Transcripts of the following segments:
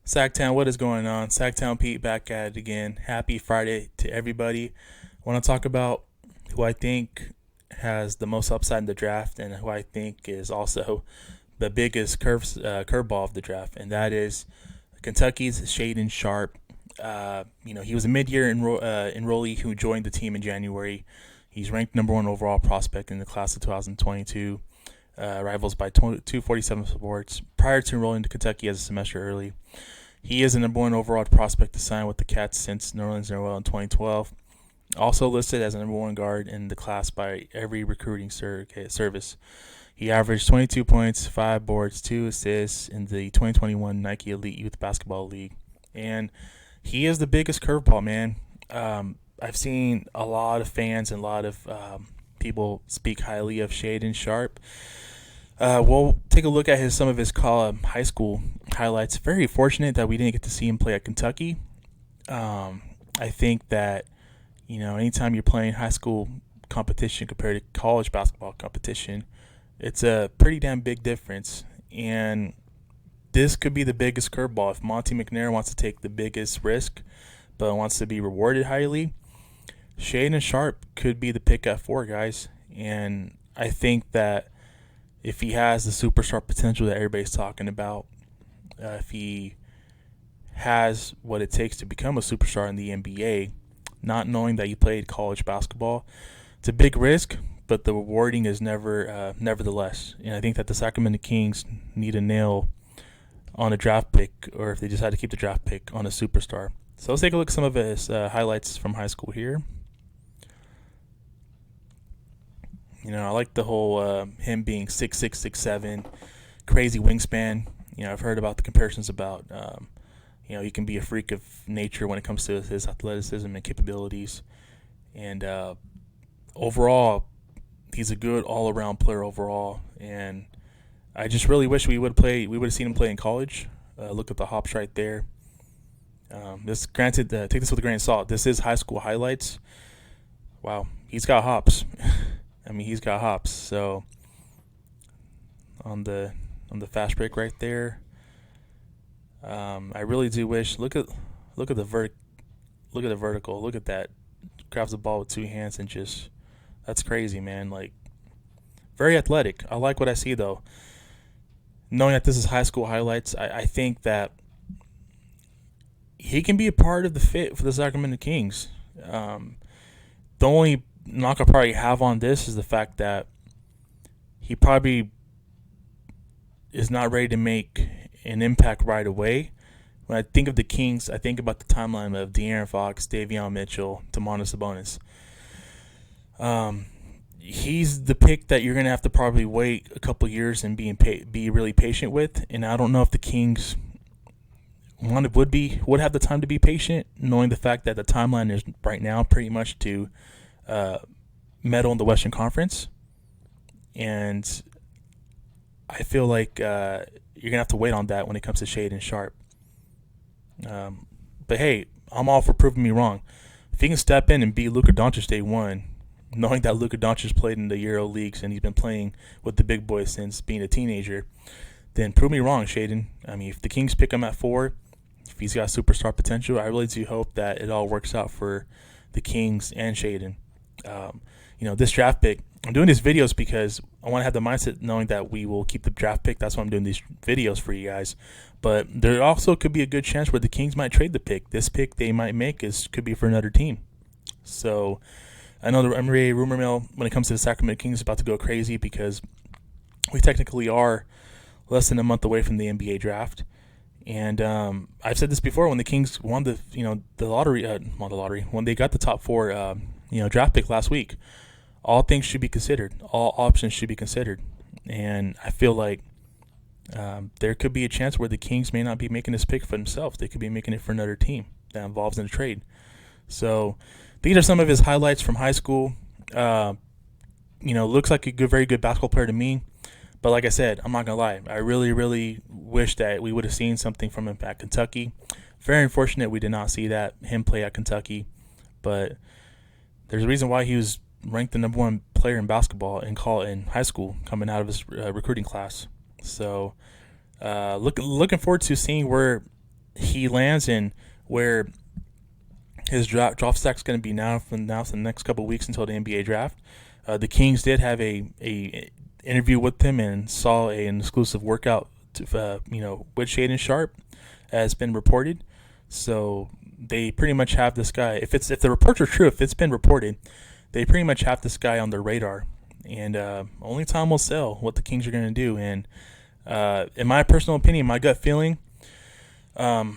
Sacktown, what is going on? Sacktown Pete back at it again. Happy Friday to everybody. I want to talk about who I think has the most upside in the draft and who I think is also the biggest curveball of the draft, and that is Kentucky's Shaedon Sharpe. He was a mid-year enrollee who joined the team in January. He's ranked number one overall prospect in the class of 2022. Rivals by 247 sports. Prior to enrolling to Kentucky as a semester early, he is the number one overall prospect to sign with the Cats since New Orleans Noel in 2012. Also listed as a number one guard in the class by every recruiting service. He averaged 22 points, 5 boards, 2 assists in the 2021 Nike Elite Youth Basketball League. And he is the biggest curveball, man. I've seen a lot of fans and a lot of people speak highly of Shaedon Sharpe. We'll take a look at some of his high school highlights. Very fortunate that we didn't get to see him play at Kentucky. I think that anytime you're playing high school competition compared to college basketball competition, it's a pretty damn big difference. And this could be the biggest curveball. If Monty McNair wants to take the biggest risk, but wants to be rewarded highly, Shaedon Sharpe could be the pick at 4, guys. And I think that if he has the superstar potential that everybody's talking about, if he has what it takes to become a superstar in the NBA, not knowing that he played college basketball, it's a big risk, but the rewarding is nevertheless. And I think that the Sacramento Kings need a nail on a draft pick, or if they decide to keep the draft pick, on a superstar. So let's take a look at some of his highlights from high school here. I like the whole him being 6'6", 6'7", crazy wingspan. I've heard about the comparisons about, he can be a freak of nature when it comes to his athleticism and capabilities. And overall, he's a good all-around player overall. And I just really wish we would have seen him play in college. Look at the hops right there. Take this with a grain of salt. This is high school highlights. Wow, he's got hops. He's got hops. So on the fast break right there, I really do wish. Look at the vertical. Look at that. Grabs the ball with 2 hands and just, that's crazy, man. Like, very athletic. I like what I see though. Knowing that this is high school highlights, I think that he can be a part of the fit for the Sacramento Kings. The only knock I probably have on this is the fact that he probably is not ready to make an impact right away. When I think of the Kings, I think about the timeline of De'Aaron Fox, Davion Mitchell, Domantas Sabonis. He's the pick that you're going to have to probably wait a couple years and be really patient with. And I don't know if the Kings would have the time to be patient, knowing the fact that the timeline is right now pretty much to medal in the Western Conference. And I feel like you're going to have to wait on that when it comes to Shaedon Sharpe. But hey, I'm all for proving me wrong. If he can step in and beat Luka Doncic day one, knowing that Luka Doncic played in the Euro Leagues and he's been playing with the big boys since being a teenager, then prove me wrong, Shaedon. If the Kings pick him at 4, if he's got superstar potential, I really do hope that it all works out for the Kings and Shaedon. This draft pick, I'm doing these videos because I want to have the mindset knowing that we will keep the draft pick. That's why I'm doing these videos for you guys. But there also could be a good chance where the Kings might trade the pick. This pick they might make could be for another team. So I know the NBA rumor mill when it comes to the Sacramento Kings is about to go crazy because we technically are less than a month away from the NBA draft. And I've said this before, when the Kings won the lottery, when they got the top 4 draft pick last week, all things should be considered. All options should be considered. And I feel like there could be a chance where the Kings may not be making this pick for themselves. They could be making it for another team that involves in a trade. So these are some of his highlights from high school. Looks like a very good basketball player to me. But like I said, I'm not going to lie. I really, really wish that we would have seen something from him at Kentucky. Very unfortunate we did not see him play at Kentucky. But there's a reason why he was ranked the number 1 player in basketball in high school coming out of his recruiting class. So looking forward to seeing where he lands and where his draft stock's going to be now for the next couple of weeks until the NBA draft. The Kings did have a interview with him and saw an exclusive workout with Shaedon Sharpe, as been reported. So they pretty much have this guy. If the reports are true, if it's been reported, they pretty much have this guy on their radar. And only time will tell what the Kings are going to do. And in my personal opinion, my gut feeling, I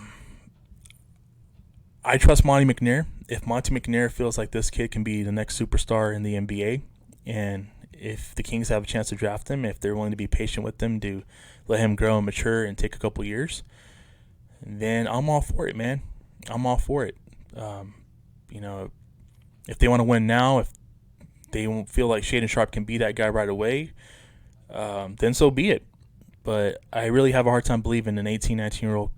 trust Monty McNair. If Monty McNair feels like this kid can be the next superstar in the NBA, and if the Kings have a chance to draft him, if they're willing to be patient with him to let him grow and mature and take a couple years, then I'm all for it, man. I'm all for it. If they want to win now, if they don't feel like Shaedon Sharpe can be that guy right away, then so be it. But I really have a hard time believing an 18, 19-year-old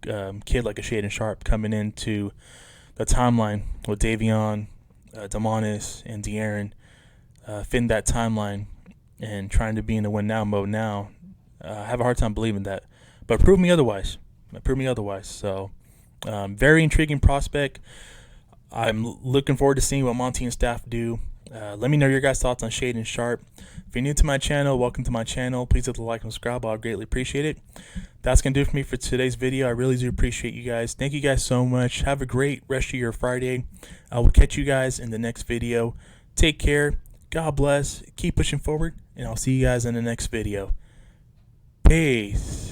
kid like a Shaedon Sharpe coming into the timeline with Davion, Demonis, and De'Aaron, fitting that timeline and trying to be in the win now mode now. I have a hard time believing that. But prove me otherwise. So, very intriguing prospect. I'm looking forward to seeing what Monty and staff do. Let me know your guys' thoughts on Shaedon Sharpe. If you're new to my channel, welcome to my channel. Please hit the like and subscribe. I'll greatly appreciate it. That's going to do it for me for today's video. I really do appreciate you guys. Thank you guys so much. Have a great rest of your Friday. I will catch you guys in the next video. Take care. God bless. Keep pushing forward. And I'll see you guys in the next video. Peace.